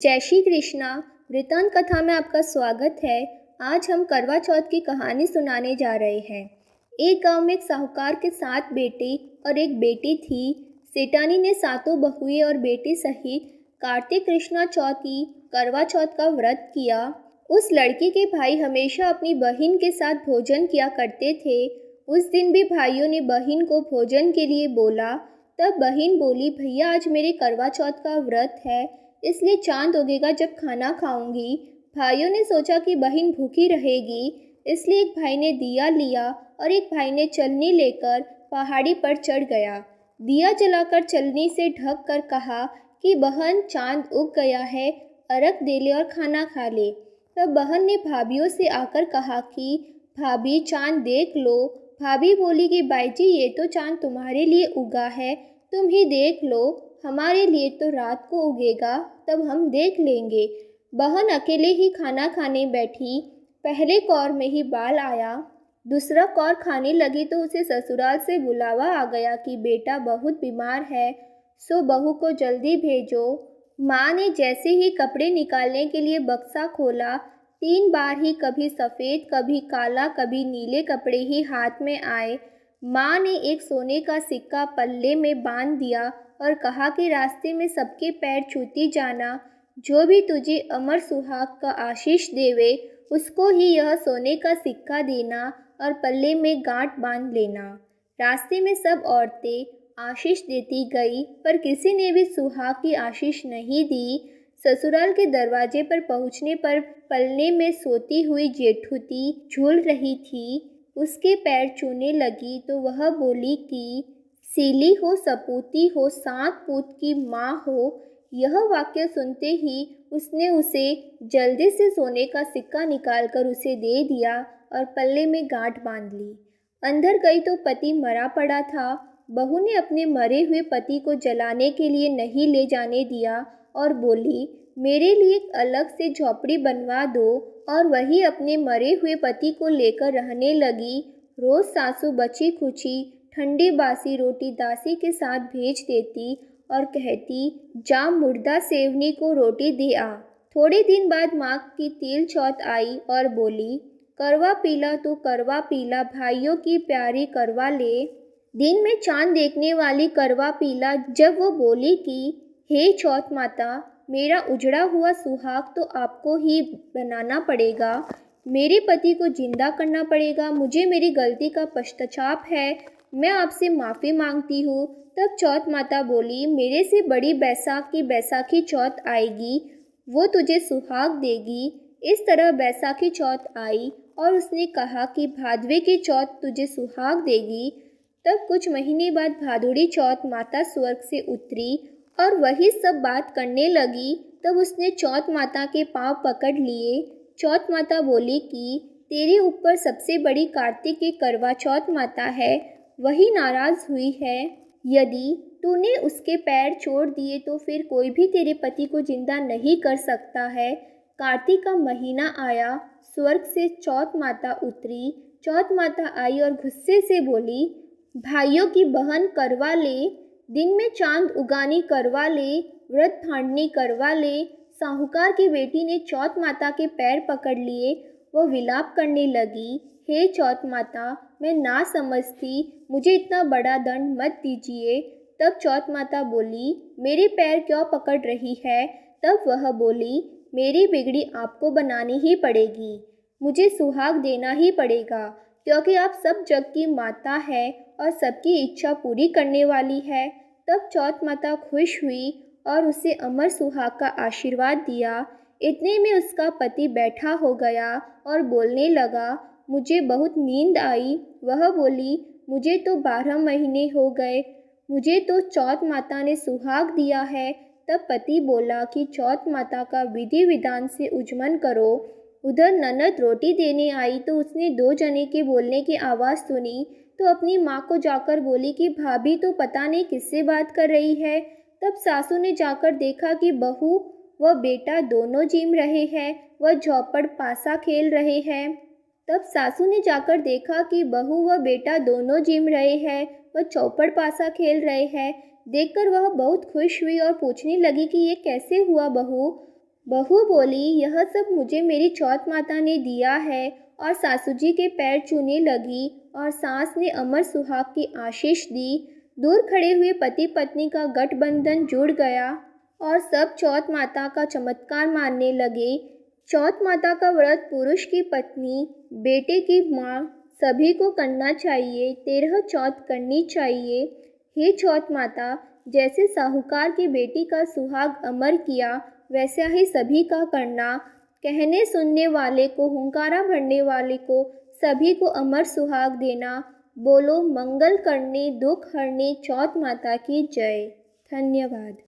जय श्री कृष्णा। वृतांत कथा में आपका स्वागत है। आज हम करवा चौथ की कहानी सुनाने जा रहे हैं। एक गांव में एक साहूकार के 7 बेटे और एक बेटी थी। सेठानी ने सातों बहुएं और बेटे सहित कार्तिक कृष्णा चौथी करवा चौथ का व्रत किया। उस लड़की के भाई हमेशा अपनी बहन के साथ भोजन किया करते थे। उस दिन भी भाइयों ने बहन को भोजन के लिए बोला। तब बहन बोली, भैया आज मेरे करवा चौथ का व्रत है, इसलिए चांद उगेगा जब खाना खाऊंगी। भाइयों ने सोचा कि बहन भूखी रहेगी, इसलिए एक भाई ने दिया लिया और एक भाई ने चलनी लेकर पहाड़ी पर चढ़ गया। दिया जलाकर चलनी से ढक कर कहा कि बहन चांद उग गया है, अर्घ दे ले और खाना खा ले। तब बहन ने भाभीियों से आकर कहा कि भाभी चांद देख लो। भाभी बोली कि बाईजी ये तो चांद तुम्हारे लिए उगा है, तुम ही देख लो, हमारे लिए तो रात को उगेगा, तब हम देख लेंगे। बहन अकेले ही खाना खाने बैठी। पहले कौर में ही बाल आया। दूसरा कौर खाने लगी तो उसे ससुराल से बुलावा आ गया कि बेटा बहुत बीमार है, सो बहू को जल्दी भेजो। माँ ने जैसे ही कपड़े निकालने के लिए बक्सा खोला, 3 बार ही कभी सफ़ेद कभी काला कभी नीले कपड़े ही हाथ में आए। माँ ने एक सोने का सिक्का पल्ले में बांध दिया और कहा कि रास्ते में सबके पैर छूती जाना, जो भी तुझे अमर सुहाग का आशीष देवे उसको ही यह सोने का सिक्का देना और पल्ले में गांठ बांध लेना। रास्ते में सब औरतें आशीष देती गई, पर किसी ने भी सुहाग की आशीष नहीं दी। ससुराल के दरवाजे पर पहुंचने पर पलने में सोती हुई जेठूती झूल रही थी। उसके पैर छूने लगी तो वह बोली कि सीली हो सपूती हो, 7 पूत की माँ हो। यह वाक्य सुनते ही उसने उसे जल्दी से सोने का सिक्का निकालकर उसे दे दिया और पल्ले में गांठ बांध ली। अंदर गई तो पति मरा पड़ा था। बहू ने अपने मरे हुए पति को जलाने के लिए नहीं ले जाने दिया और बोली, मेरे लिए एक अलग से झोपड़ी बनवा दो। और वही अपने मरे हुए पति को लेकर रहने लगी। रोज सासू बची खुची ठंडी बासी रोटी दासी के साथ भेज देती और कहती, जा मुर्दा सेवनी को रोटी दे आ। थोड़े दिन बाद माँ की तिल चौथ आई और बोली, करवा पीला तू करवा पीला, भाइयों की प्यारी करवा ले। दिन में चांद देखने वाली करवा पीला जब वो बोली कि हे चौथ माता, मेरा उजड़ा हुआ सुहाग तो आपको ही बनाना पड़ेगा, मेरे पति को जिंदा करना पड़ेगा, मुझे मेरी गलती का पश्चाताप है, मैं आपसे माफ़ी मांगती हूँ। तब चौथ माता बोली, मेरे से बड़ी बैसाख की बैसाखी चौथ आएगी, वो तुझे सुहाग देगी। इस तरह बैसाखी चौथ आई और उसने कहा कि भादवे की चौथ तुझे सुहाग देगी। तब कुछ महीने बाद भादुड़ी चौथ माता स्वर्ग से उतरी और वही सब बात करने लगी। तब उसने चौथ माता के पांव पकड़ लिए। चौथ माता बोली कि तेरे ऊपर सबसे बड़ी कार्तिक की करवा चौथ माता है, वही नाराज़ हुई है। यदि तूने उसके पैर छोड़ दिए तो फिर कोई भी तेरे पति को जिंदा नहीं कर सकता है। कार्तिक का महीना आया, स्वर्ग से चौथ माता उतरी। चौथ माता आई और गुस्से से बोली, भाइयों की बहन करवा ले, दिन में चांद उगानी करवा ले, व्रत भांडनी करवा ले। साहूकार की बेटी ने चौथ माता के पैर पकड़ लिए। वो विलाप करने लगी, हे चौथ माता, मैं ना समझती, मुझे इतना बड़ा दंड मत दीजिए। तब चौथ माता बोली, मेरे पैर क्यों पकड़ रही है? तब वह बोली, मेरी बिगड़ी आपको बनानी ही पड़ेगी, मुझे सुहाग देना ही पड़ेगा, क्योंकि आप सब जग की माता है और सबकी इच्छा पूरी करने वाली है। तब चौथ माता खुश हुई और उसे अमर सुहाग का आशीर्वाद दिया। इतने में उसका पति बैठा हो गया और बोलने लगा, मुझे बहुत नींद आई। वह बोली, मुझे तो 12 महीने हो गए, मुझे तो चौथ माता ने सुहाग दिया है। तब पति बोला कि चौथ माता का विधि विधान से उज्जमन करो। उधर ननद रोटी देने आई तो उसने 2 जने के बोलने की आवाज़ सुनी तो अपनी माँ को जाकर बोली कि भाभी तो पता नहीं किससे बात कर रही है। तब सासू ने जाकर देखा कि बहू व बेटा दोनों जिम रहे हैं, वह झौपड़ पासा खेल रहे हैं। तब सासू ने जाकर देखा कि बहू व बेटा दोनों जिम रहे हैं, वह चौपड़ पासा खेल रहे हैं। देखकर वह बहुत खुश हुई और पूछने लगी कि ये कैसे हुआ बहू? बहू बोली, यह सब मुझे मेरी चौथ माता ने दिया है, और सासू जी के पैर छूने लगी और सास ने अमर सुहाग की आशीष दी। दूर खड़े हुए पति पत्नी का गठबंधन जुड़ गया और सब चौथ माता का चमत्कार मानने लगे। चौथ माता का व्रत पुरुष की पत्नी, बेटे की माँ सभी को करना चाहिए। 13 चौथ करनी चाहिए। हे चौथ माता, जैसे साहूकार की बेटी का सुहाग अमर किया, वैसा ही सभी का करना। कहने सुनने वाले को, हुंकारा भरने वाले को, सभी को अमर सुहाग देना। बोलो मंगल करने, दुख हरने चौथ माता की जय। धन्यवाद।